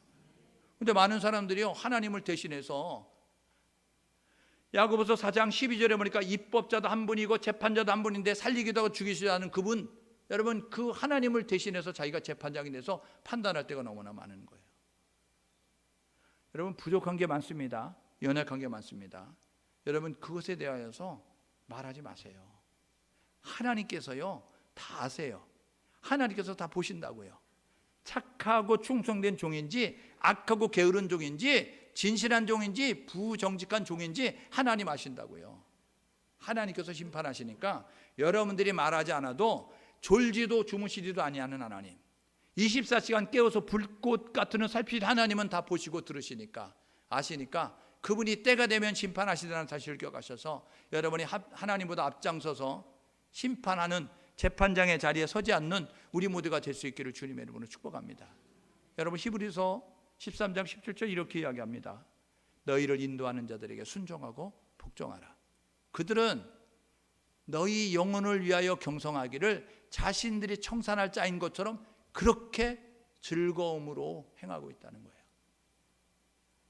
그런데 많은 사람들이요, 하나님을 대신해서 야고보서 4장 12절에 보니까 입법자도 한 분이고 재판자도 한 분인데 살리기도 하고 죽이시도 하는 그분, 여러분, 그 하나님을 대신해서 자기가 재판장이 돼서 판단할 때가 너무나 많은 거예요. 여러분, 부족한 게 많습니다. 연약한 게 많습니다. 여러분, 그것에 대하여서 말하지 마세요. 하나님께서요, 다 아세요. 하나님께서 다 보신다고요. 착하고 충성된 종인지, 악하고 게으른 종인지, 진실한 종인지, 부정직한 종인지 하나님 아신다고요. 하나님께서 심판하시니까 여러분들이 말하지 않아도 졸지도 주무시지도 아니하는 하나님, 24시간 깨워서 불꽃 같은 살피는 하나님은 다 보시고 들으시니까, 아시니까 그분이 때가 되면 심판하시다는 사실을 기억하셔서 여러분이 하나님보다 앞장서서 심판하는 재판장의 자리에 서지 않는 우리 모두가 될 수 있기를 주님의 이름으로 축복합니다. 여러분, 히브리서 13장 17절 이렇게 이야기합니다. 너희를 인도하는 자들에게 순종하고 복종하라. 그들은 너희 영혼을 위하여 경성하기를 자신들이 청산할 자인 것처럼 그렇게 즐거움으로 행하고 있다는 거예요.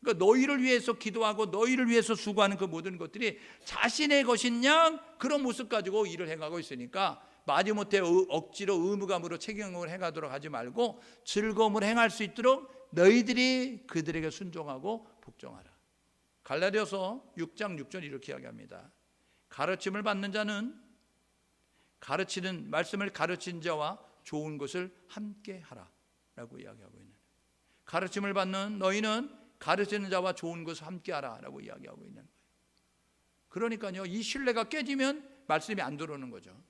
그러니까 너희를 위해서 기도하고 너희를 위해서 수고하는 그 모든 것들이 자신의 것인 양 그런 모습 가지고 일을 해가고 있으니까 마지못해 억지로 의무감으로 책임을 해가도록 하지 말고 즐거움을 행할 수 있도록 너희들이 그들에게 순종하고 복종하라. 갈라디아서 6장 6절 이렇게 이야기합니다. 가르침을 받는 자는 가르치는 말씀을 가르친 자와 좋은 것을 함께 하라 라고 이야기하고 있는, 가르침을 받는 너희는 가르치는 자와 좋은 것을 함께 하라 라고 이야기하고 있는 거예요. 그러니까요, 이 신뢰가 깨지면 말씀이 안 들어오는 거죠.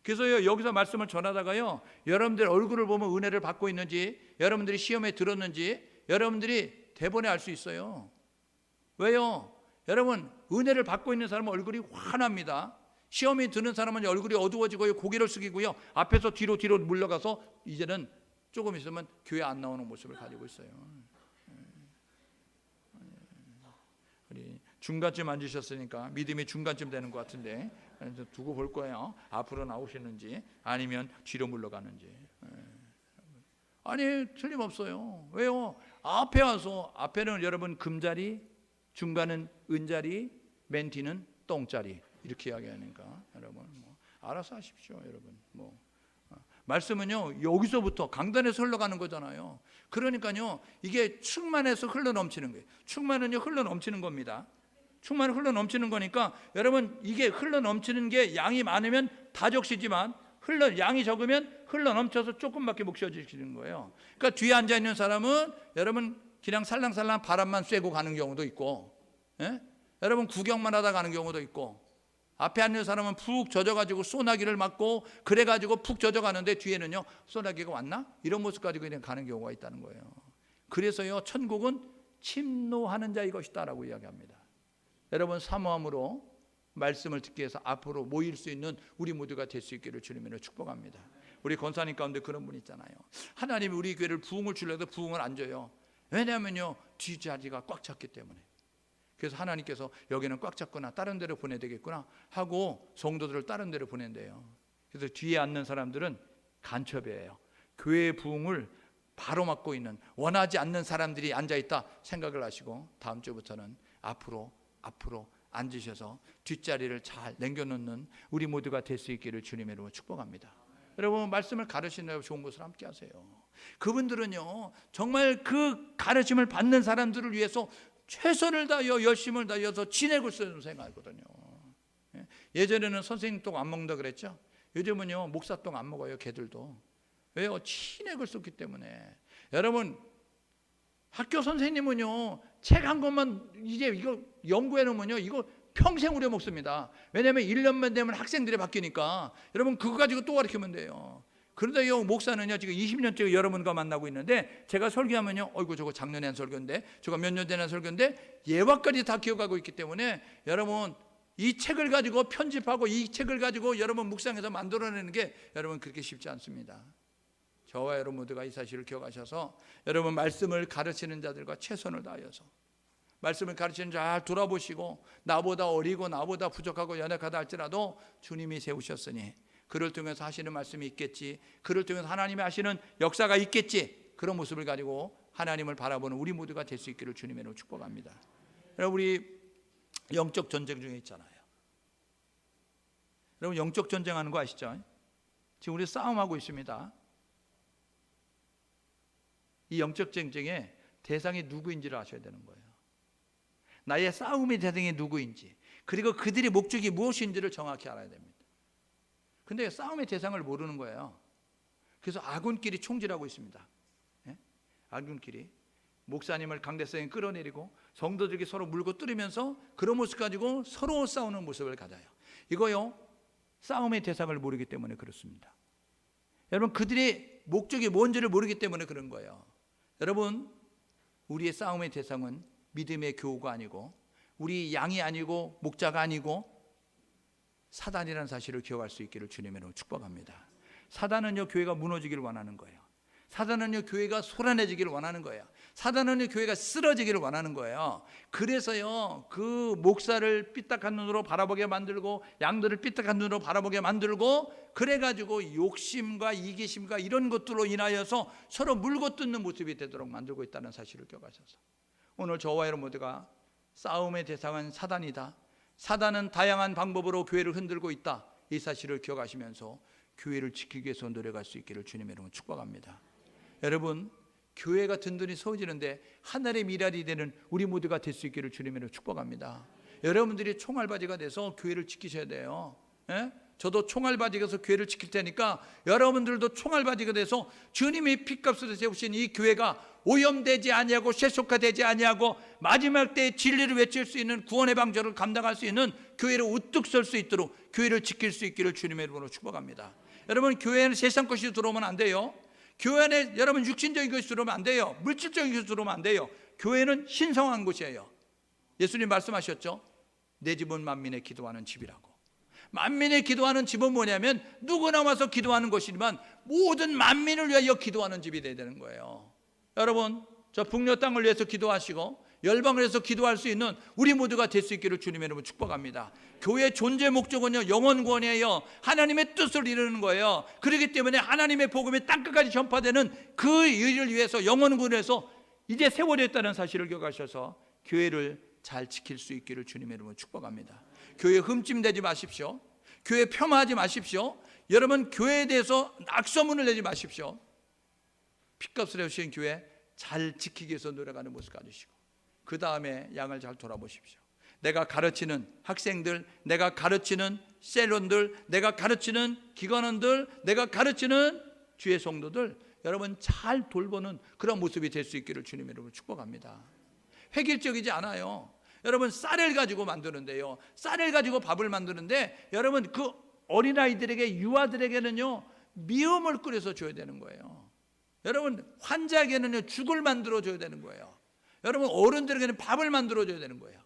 그래서 여기서 말씀을 전하다가요, 여러분들 얼굴을 보면 은혜를 받고 있는지, 여러분들이 시험에 들었는지 여러분들이 대본에 알 수 있어요. 왜요? 여러분, 은혜를 받고 있는 사람은 얼굴이 환합니다. 시험에 드는 사람은 얼굴이 어두워지고요, 고개를 숙이고요, 앞에서 뒤로 물러가서 이제는 조금 있으면 교회 안 나오는 모습을 가지고 있어요. 우리 중간쯤 앉으셨으니까 믿음이 중간쯤 되는 것 같은데 두고 볼 거예요. 앞으로 나오시는지 아니면 뒤로 물러가는지. 아니, 틀림없어요. 왜요? 앞에 와서, 앞에는 여러분 금자리, 중간은 은자리, 맨 뒤는 똥자리 이렇게 이야기하니까 여러분 알아서 하십시오. 여러분 말씀은요, 여기서부터 강단에서 흘러가는 거잖아요. 그러니까요, 이게 충만해서 흘러넘치는 거예요. 충만은요, 흘러넘치는 겁니다. 충만은 흘러넘치는 거니까 여러분, 이게 흘러넘치는 게 양이 많으면 다 적시지만 양이 적으면 흘러넘쳐서 조금밖에 못 쉬어지시는 거예요. 그러니까 뒤에 앉아있는 사람은 여러분 그냥 살랑살랑 바람만 쐬고 가는 경우도 있고, 여러분 구경만 하다 가는 경우도 있고, 앞에 앉는 사람은 푹 젖어가지고 소나기를 맞고 그래가지고 푹 젖어가는데 뒤에는요, 소나기가 왔나? 이런 모습 가지고 그냥 가는 경우가 있다는 거예요. 그래서요, 천국은 침노하는 자의 것이다 라고 이야기합니다. 여러분, 사모함으로 말씀을 듣기 위해서 앞으로 모일 수 있는 우리 모두가 될 수 있기를 주님으로 축복합니다. 우리 권사님 가운데 그런 분 있잖아요. 하나님이 우리 교회를 부흥을 주려도 부흥을 안 줘요. 왜냐하면요, 뒷자리가 꽉 찼기 때문에. 그래서 하나님께서 여기는 꽉 찼구나, 다른 데로 보내야 되겠구나 하고 성도들을 다른 데로 보낸대요. 그래서 뒤에 앉는 사람들은 간첩이에요. 교회의 부흥을 바로 막고 있는, 원하지 않는 사람들이 앉아있다 생각을 하시고 다음 주부터는 앞으로 앉으셔서 뒷자리를 잘 남겨놓는 우리 모두가 될 수 있기를 주님의 이름으로 축복합니다. 여러분, 말씀을 가르치는 좋은 것을 함께 하세요. 그분들은요, 정말 그 가르침을 받는 사람들을 위해서 최선을 다하여 열심을 다하여서 진액을 쓰는 생각이거든요. 예전에는 선생님 똥 안 먹는다 그랬죠. 요즘은요, 목사 똥 안 먹어요. 개들도. 왜요? 진액을 썼기 때문에. 여러분, 학교 선생님은요, 책 한 권만 이제 이거 연구해 놓으면요, 이거 평생 우려 먹습니다. 왜냐하면 1년만 되면 학생들이 바뀌니까 여러분 그거 가지고 또 가르치면 돼요. 그런데 이 목사는요, 지금 20년째 여러분과 만나고 있는데 제가 설교하면요, 어이구 저거 작년에 한 설교인데, 저거 몇 년 전에 한 설교인데 예화까지 다 기억하고 있기 때문에 여러분 이 책을 가지고 편집하고 이 책을 가지고 여러분 묵상해서 만들어내는 게 여러분 그렇게 쉽지 않습니다. 저와 여러분 모두가 이 사실을 기억하셔서 여러분 말씀을 가르치는 자들과 최선을 다하여서 말씀을 가르치는 자 잘 돌아보시고, 나보다 어리고 나보다 부족하고 연약하다 할지라도 주님이 세우셨으니 그를 통해서 하시는 말씀이 있겠지, 그를 통해서 하나님이 하시는 역사가 있겠지, 그런 모습을 가지고 하나님을 바라보는 우리 모두가 될 수 있기를 주님의 이름으로 축복합니다. 여러분, 우리 영적 전쟁 중에 있잖아요. 여러분, 영적 전쟁하는 거 아시죠? 지금 우리 싸움하고 있습니다. 이 영적 전쟁의 대상이 누구인지를 아셔야 되는 거예요. 나의 싸움의 대상이 누구인지, 그리고 그들의 목적이 무엇인지를 정확히 알아야 됩니다. 근데 싸움의 대상을 모르는 거예요. 그래서 아군끼리 총질하고 있습니다. 아군끼리 목사님을 강대상에 끌어내리고 성도들이 서로 물고 뜯으면서 그런 모습 가지고 서로 싸우는 모습을 가져요. 이거요, 싸움의 대상을 모르기 때문에 그렇습니다. 여러분, 그들의 목적이 뭔지를 모르기 때문에 그런 거예요. 여러분, 우리의 싸움의 대상은 믿음의 교우가 아니고 우리 양이 아니고 목자가 아니고 사단이라는 사실을 기억할 수 있기를 주님으로 축복합니다. 사단은요, 교회가 무너지기를 원하는 거예요. 사단은요, 교회가 소란해지기를 원하는 거예요. 사단은요, 교회가 쓰러지기를 원하는 거예요. 그래서요, 그 목사를 삐딱한 눈으로 바라보게 만들고 양들을 삐딱한 눈으로 바라보게 만들고, 그래가지고 욕심과 이기심과 이런 것들로 인하여서 서로 물고 뜯는 모습이 되도록 만들고 있다는 사실을 기억하셔서 오늘 저와 여러분 모두가 싸움의 대상은 사단이다. 사단은 다양한 방법으로 교회를 흔들고 있다. 이 사실을 기억하시면서 교회를 지키기 위해서 노력할 수 있기를 주님의 이름으로 축복합니다. 여러분, 교회가 든든히 서지는데 하늘의 미랄이 되는 우리 모두가 될 수 있기를 주님의 이름으로 축복합니다. 여러분들이 총알바지가 돼서 교회를 지키셔야 돼요. 예? 저도 총알바지가 돼서 교회를 지킬 테니까 여러분들도 총알바지가 돼서 주님이 피값으로 세우신 이 교회가 오염되지 아니하고 세속화되지 아니하고 마지막 때에 진리를 외칠 수 있는 구원의 방전을 감당할 수 있는 교회를 우뚝 설 수 있도록 교회를 지킬 수 있기를 주님의 이름으로 축복합니다. 여러분, 교회에는 세상 것이 들어오면 안 돼요. 교회 안에 여러분 육신적인 것이 들어오면 안 돼요. 물질적인 것이 들어오면 안 돼요. 교회는 신성한 곳이에요. 예수님 말씀하셨죠. 내 집은 만민의 기도하는 집이라고. 만민의 기도하는 집은 뭐냐면 누구나 와서 기도하는 것이지만 모든 만민을 위하여 기도하는 집이 되어야 되는 거예요. 여러분, 저 북녘 땅을 위해서 기도하시고 열방을 위해서 기도할 수 있는 우리 모두가 될 수 있기를 주님의 이름으로 축복합니다. 교회의 존재 목적은요, 영원 구원이에요. 하나님의 뜻을 이루는 거예요. 그렇기 때문에 하나님의 복음이 땅끝까지 전파되는 그 일을 위해서 영원 구원에서 이제 세월이 있다는 사실을 기억하셔서 교회를 잘 지킬 수 있기를 주님의 이름으로 축복합니다. 교회 흠집내지 마십시오. 교회 폄하하지 마십시오. 여러분, 교회에 대해서 악소문을 내지 마십시오. 피값을 내주신 교회 잘 지키기 위해서 노력하는 모습 가지시고 그 다음에 양을 잘 돌아보십시오. 내가 가르치는 학생들, 내가 가르치는 셀론들, 내가 가르치는 기관원들, 내가 가르치는 주의 성도들, 여러분 잘 돌보는 그런 모습이 될 수 있기를 주님의 이름으로 축복합니다. 획일적이지 않아요. 여러분, 쌀을 가지고 만드는데요, 쌀을 가지고 밥을 만드는데 여러분, 그 어린아이들에게, 유아들에게는요 미음을 끓여서 줘야 되는 거예요. 여러분, 환자에게는요 죽을 만들어 줘야 되는 거예요. 여러분, 어른들에게는 밥을 만들어 줘야 되는 거예요.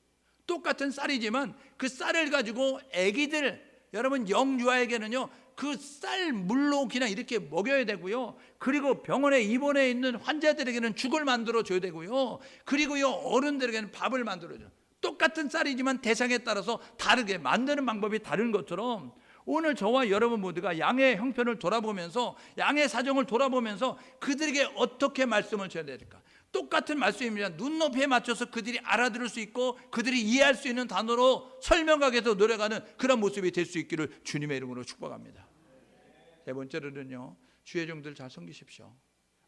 똑같은 쌀이지만 그 쌀을 가지고 아기들, 여러분 영유아에게는요 그 쌀 물로 그냥 이렇게 먹여야 되고요. 그리고 병원에 입원해 있는 환자들에게는 죽을 만들어 줘야 되고요. 그리고요 어른들에게는 밥을 만들어 줘요. 똑같은 쌀이지만 대상에 따라서 다르게 만드는 방법이 다른 것처럼 오늘 저와 여러분 모두가 양의 형편을 돌아보면서, 양의 사정을 돌아보면서 그들에게 어떻게 말씀을 줘야 될까? 똑같은 말씀입니다. 눈높이에 맞춰서 그들이 알아들을 수 있고 그들이 이해할 수 있는 단어로 설명하기 위해서 노력하는 그런 모습이 될 수 있기를 주님의 이름으로 축복합니다. 세 번째로는요, 주의 종들 잘 섬기십시오.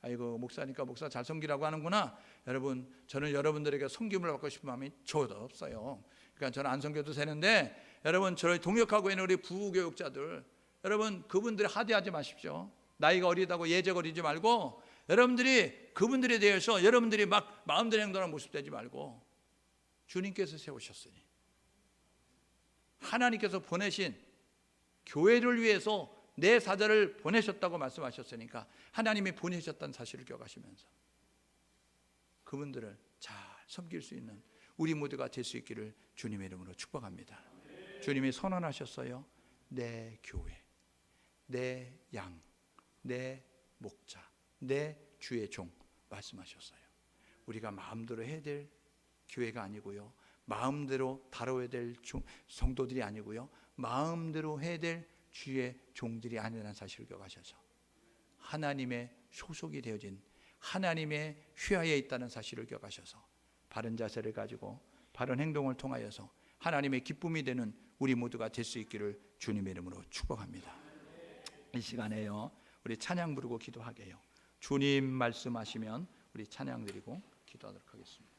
아이고, 목사니까 목사 잘 섬기라고 하는구나. 여러분, 저는 여러분들에게 섬김을 받고 싶은 마음이 저도 없어요. 그러니까 저는 안 섬겨도 되는데, 여러분 저를 동역하고 있는 우리 부교육자들, 여러분 그분들이 하대하지 마십시오. 나이가 어리다고 예적어리지 말고 여러분들이 그분들에 대해서 여러분들이 막 마음대로 행동하는 모습 되지 말고, 주님께서 세우셨으니, 하나님께서 보내신 교회를 위해서 내 사자를 보내셨다고 말씀하셨으니까 하나님이 보내셨다는 사실을 기억하시면서 그분들을 잘 섬길 수 있는 우리 모두가 될 수 있기를 주님의 이름으로 축복합니다. 주님이 선언하셨어요. 내 교회, 내 양, 내 목자, 내 주의 종 말씀하셨어요. 우리가 마음대로 해야 될 교회가 아니고요, 마음대로 다뤄야 될 성도들이 아니고요, 마음대로 해야 될 주의 종들이 아니라는 사실을 기억하셔서 하나님의 소속이 되어진 하나님의 휘하에 있다는 사실을 기억하셔서 바른 자세를 가지고 바른 행동을 통하여서 하나님의 기쁨이 되는 우리 모두가 될 수 있기를 주님의 이름으로 축복합니다. 이 시간에요, 우리 찬양 부르고 기도하게요. 주님 말씀하시면 우리 찬양 드리고 기도하도록 하겠습니다.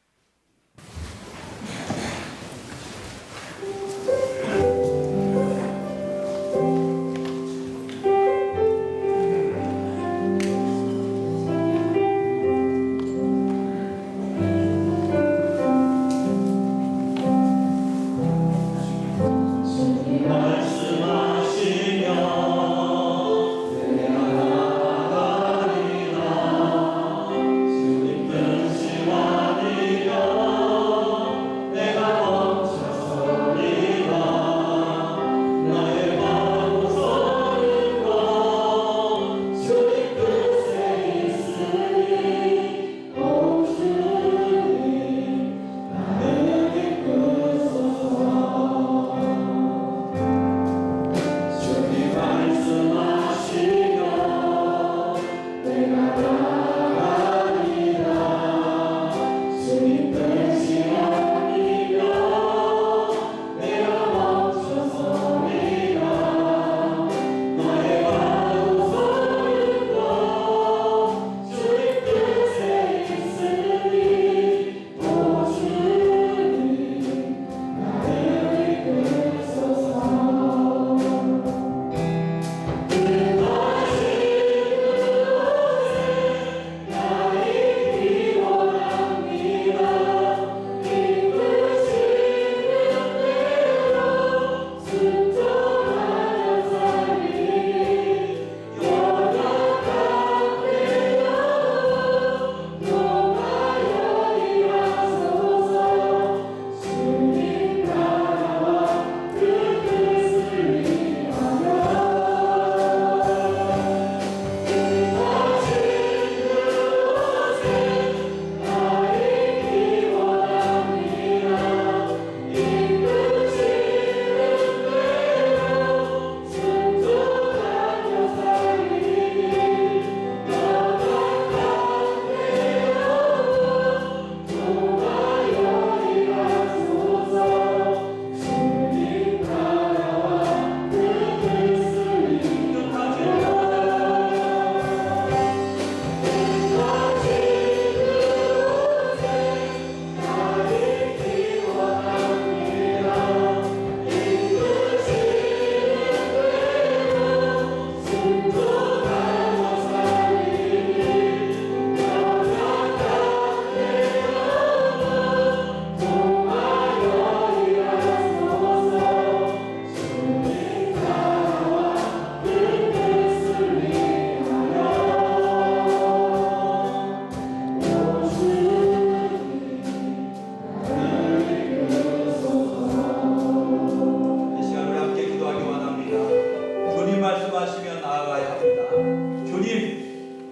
내가 멈춰서리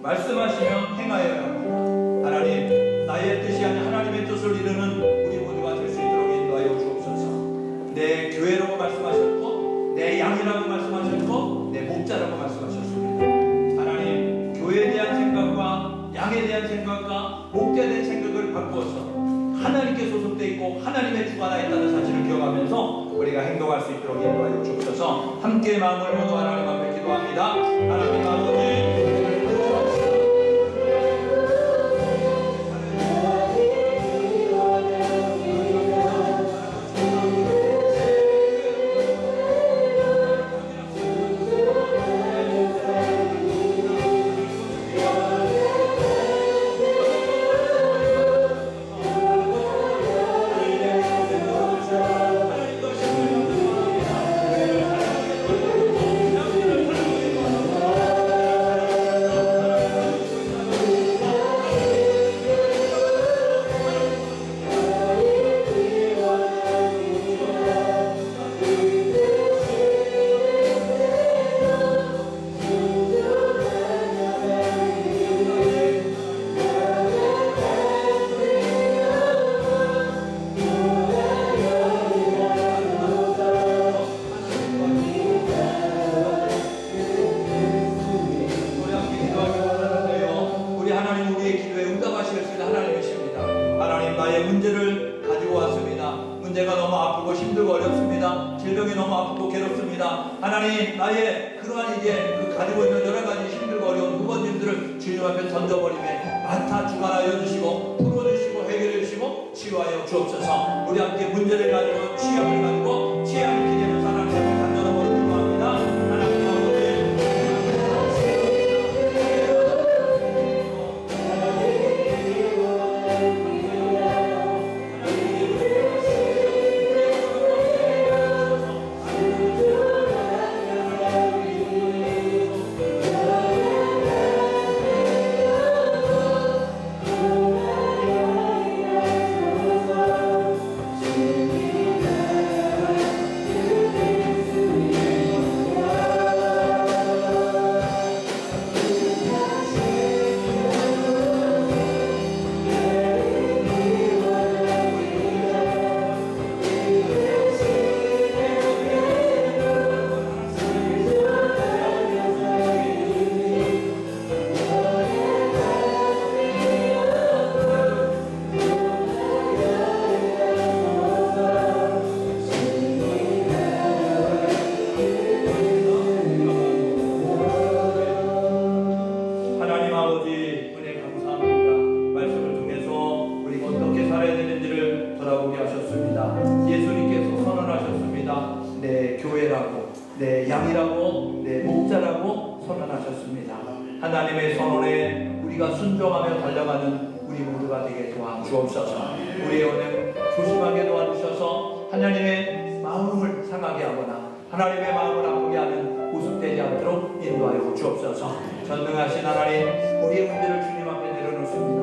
말씀하시면 행하여야 합니다. 하나님, 나의 뜻이 아닌 하나님의 뜻을 이루는 우리 모두가 될 수 있도록 인도하여 주옵소서. 내 교회라고 말씀하셨고, 내 양이라고 말씀하셨고, 내 목자라고 말씀하셨습니다. 하나님, 교회에 대한 생각과 양에 대한 생각과 목자에 대한 생각을 바꾸어서 하나님께 소속되어 있고 하나님의 주가 나 있다는 사실을 기억하면서 우리가 행동할 수 있도록 인도하여 주옵소서. 함께 마음을 모두 하나님 앞에 기도합니다. 하나님 아버지, 문제를 가지고 왔습니다. 문제가 너무 아프고 힘들고 어렵습니다. 질병이 너무 아프고 괴롭습니다. 하나님, 나의 그러한 이제 그 가지고 있는 여러 가지 힘들고 어려운 무거짐들을 주님 앞에 던져버리며 맡아 주관하여 주시고 풀어주시고 해결해 주시고 치유하여 주옵소서. 우리 함께 문제를 가지고 취약을 가지고 취약을 기대는 사람을 단전하고 기도합니다. 하나님 아버지, 예수님께서 선언하셨습니다. 내 교회라고, 내 양이라고, 내 목자라고 선언하셨습니다. 하나님의 선언에 우리가 순종하며 달려가는 우리 모두가 되게 도와주옵소서. 우리의 언행 조심하게 도와주셔서 하나님의 마음을 상하게 하거나 하나님의 마음을 아프게 하는 우습되지 않도록 인도하여 주옵소서. 전능하신 하나님, 우리의 문제를 주님 앞에 내려놓습니다.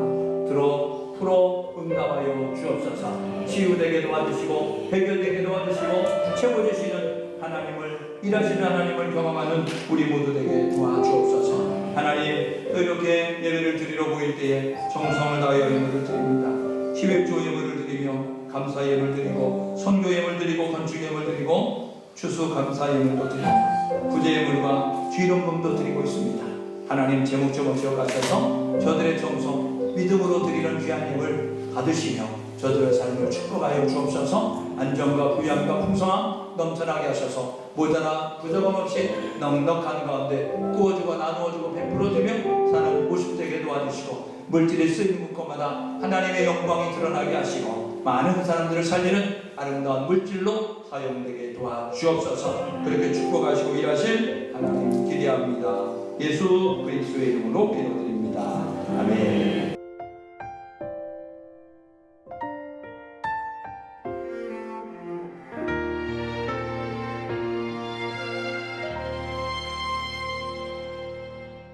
풀어 응답하여 주옵소서. 치유되게 도와주시고 해결되게 도와주시고 채워주시는 하나님을, 일하시는 하나님을 경험하는 우리 모두 되게 도와주옵소서. 하나님, 또 이렇게 예배를 드리러 모일 때에 정성을 다하여 예물을 드립니다. 11조 예물을 드리며 감사 예물 드리고 선교 예물 드리고 건축 예물 드리고 추수 감사 예물도 드리고 구제 예물과 뒤론금도 드리고 있습니다. 하나님, 제목 좀 오셔가셔서 저들의 정성 믿음으로 드리는 귀한 힘을 받으시며 저들의 삶을 축복하여 주옵소서. 안정과 부양과 풍성함 넘쳐나게 하셔서 모자나 부족함 없이 넉넉한 가운데 구워주고 나누어주고 베풀어주며 사는 모습 되게 도와주시고 물질이 쓰이는 곳마다 하나님의 영광이 드러나게 하시고 많은 사람들을 살리는 아름다운 물질로 사용되게 도와주옵소서. 그렇게 축복하시고 일하실 하나님 기대합니다. 예수 그리스도의 이름으로 기도드립니다. 아멘.